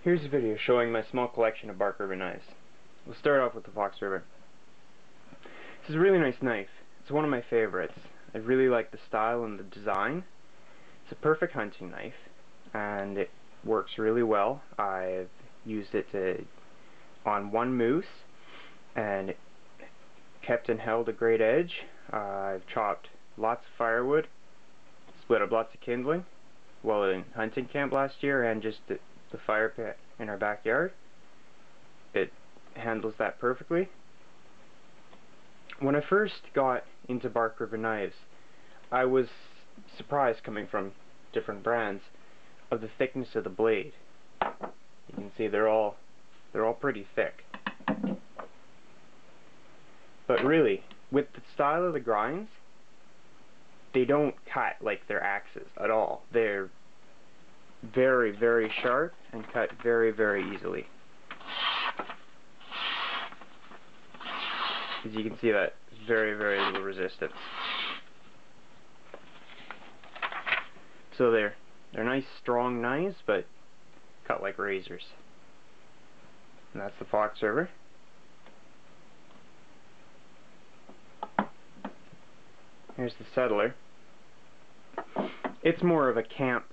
Here's a video showing my small collection of bark river knives. We'll start off with the Fox River. This is a really nice knife. It's one of my favorites. I really like the style and the design. It's a perfect hunting knife, and it works really well. I've used it on one moose, and it kept and held a great edge. I've chopped lots of firewood, split up lots of kindling while in hunting camp last year, and just the fire pit in our backyard. It handles that perfectly. When I first got into bark river knives, I was surprised, coming from different brands, of the thickness of the blade. You can see they're all pretty thick. But really, with the style of the grinds, they don't cut like their axes at all. They're very, very sharp and cut very, very easily. As you can see, that very, very little resistance. So they're nice, strong knives, but cut like razors. And that's the Fox River. Here's the Settler. It's more of a camp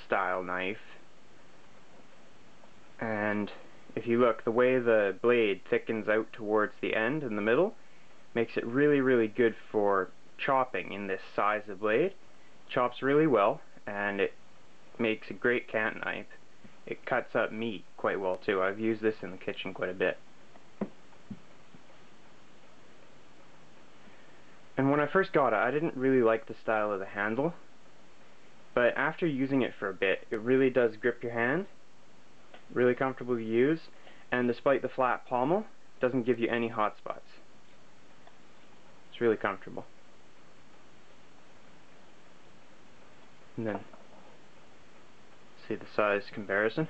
style knife, and if you look, the way the blade thickens out towards the end in the middle makes it really, really good for chopping in this size of blade. Chops really well, and it makes a great camp knife. It cuts up meat quite well too. I've used this in the kitchen quite a bit. And when I first got it, I didn't really like the style of the handle, but after using it for a bit, it really does grip your hand. Really comfortable to use, and despite the flat pommel, it doesn't give you any hot spots. It's really comfortable. And then see the size comparison.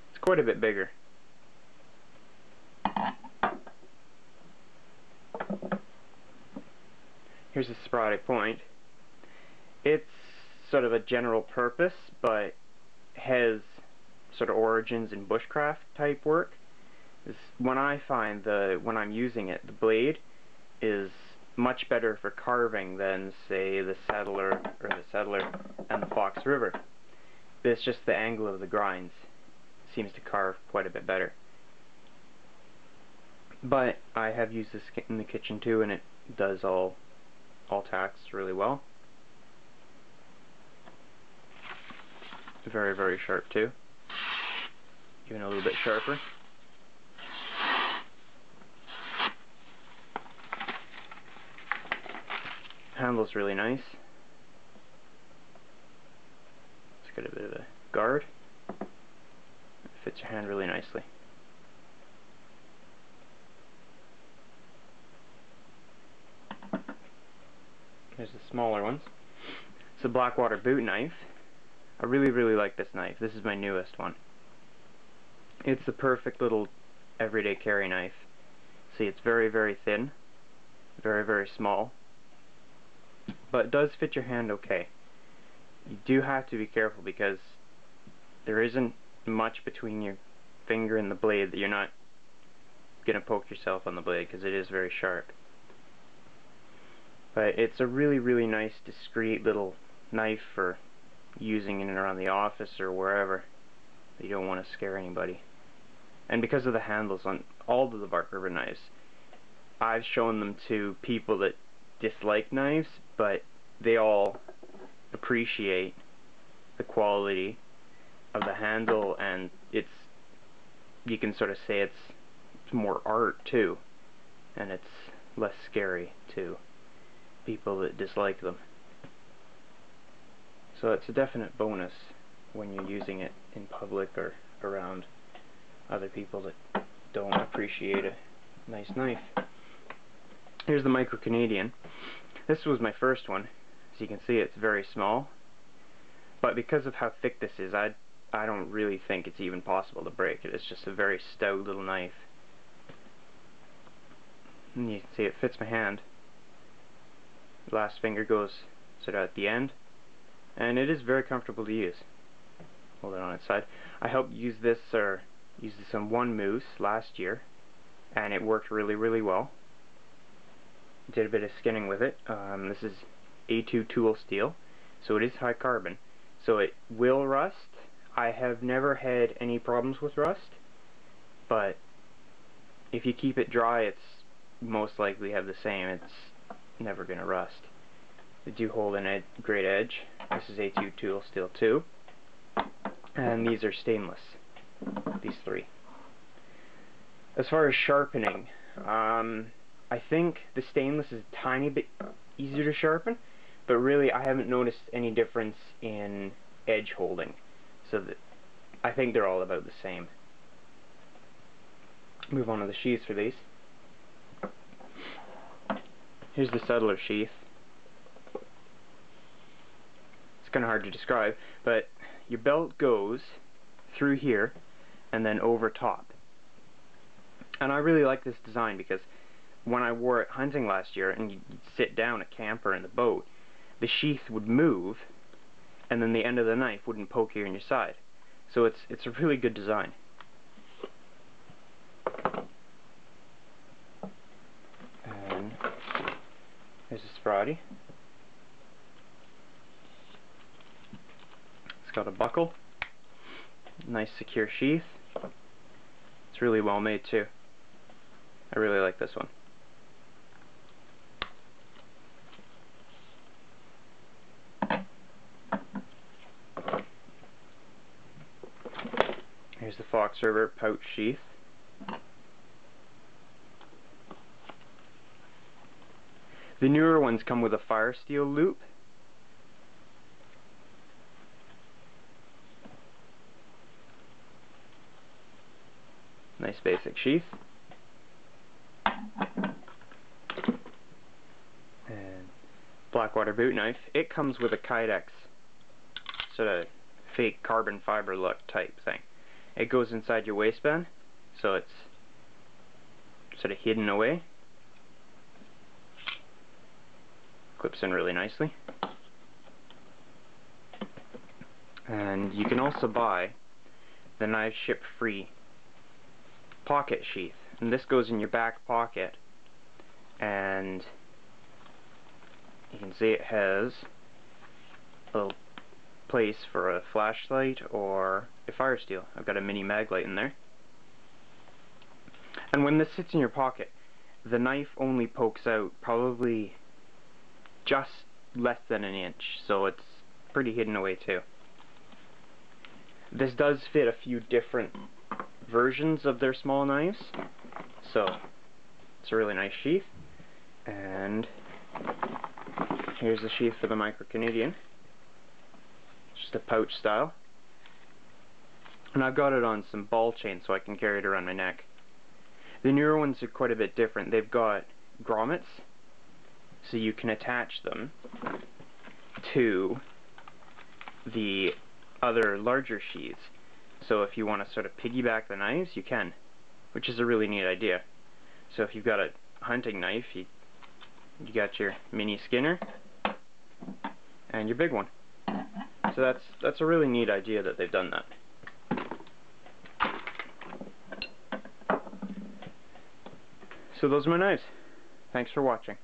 It's quite a bit bigger. Here's the sporadic point. It's sort of a general purpose, but has sort of origins in bushcraft type work. When I find when I'm using it, the blade is much better for carving than, say, the Settler and the Fox River. It's just the angle of the grinds seems to carve quite a bit better. But I have used this in the kitchen too, and it does all tasks really well. Very, very sharp too. Even a little bit sharper. Handle's really nice. It's got a bit of a guard. It fits your hand really nicely. Here's the smaller ones. It's a Blackwater boot knife. I really, really like this knife. This is my newest one. It's the perfect little everyday carry knife. See, it's very, very thin, very, very small, but it does fit your hand okay. You do have to be careful because there isn't much between your finger and the blade that you're not going to poke yourself on the blade, because it is very sharp. But it's a really, really nice, discreet little knife for using in and around the office or wherever. You don't want to scare anybody. And because of the handles on all of the bark river knives, I've shown them to people that dislike knives, but they all appreciate the quality of the handle, and you can sort of say it's more art too, and it's less scary to people that dislike them. So it's a definite bonus when you're using it in public or around other people that don't appreciate a nice knife. Here's the Micro Canadian. This was my first one. As you can see, it's very small, but because of how thick this is, I don't really think it's even possible to break it. It's just a very stout little knife. And you can see it fits my hand. The last finger goes sort of at the end, and it is very comfortable to use. hold it on its side. I helped use this on one moose last year, and it worked really well. Did a bit of skinning with it. This is A2 tool steel, so it is high carbon, so it will rust. I have never had any problems with rust, but if you keep it dry, it's most likely have the same. It's never going to rust. They do hold a great edge. This is A2 tool steel too, and these are stainless, these three. As far as sharpening, I think the stainless is a tiny bit easier to sharpen, but really I haven't noticed any difference in edge holding, so that I think they're all about the same. Move on to the sheaths for these. Here's the settler sheath. It's kind of hard to describe, but your belt goes through here and then over top. And I really like this design because when I wore it hunting last year and you'd sit down at camp or in the boat, the sheath would move and then the end of the knife wouldn't poke you in your side. So it's a really good design. And there's a Sprati. It's got a buckle, nice secure sheath. It's really well made too. I really like this one. Here's the Fox River pouch sheath. The newer ones come with a fire steel loop. Nice basic sheath. And Blackwater boot knife. It comes with a Kydex, sort of fake carbon fiber look type thing. It goes inside your waistband, so it's sort of hidden away. Clips in really nicely. And you can also buy the Knife Ship Free pocket sheath, and this goes in your back pocket, and you can see it has a little place for a flashlight or a fire steel. I've got a mini mag light in there. And when this sits in your pocket, the knife only pokes out probably just less than an inch, so it's pretty hidden away too. This does fit a few different versions of their small knives, so it's a really nice sheath. And here's the sheath for the Micro Canadian. Just a pouch style. And I've got it on some ball chain so I can carry it around my neck. The newer ones are quite a bit different. They've got grommets, so you can attach them to the other larger sheaths. So if you want to sort of piggyback the knives, you can, which is a really neat idea. So if you've got a hunting knife, you got your mini Skinner and your big one. So that's a really neat idea that they've done that. So those are my knives. Thanks for watching.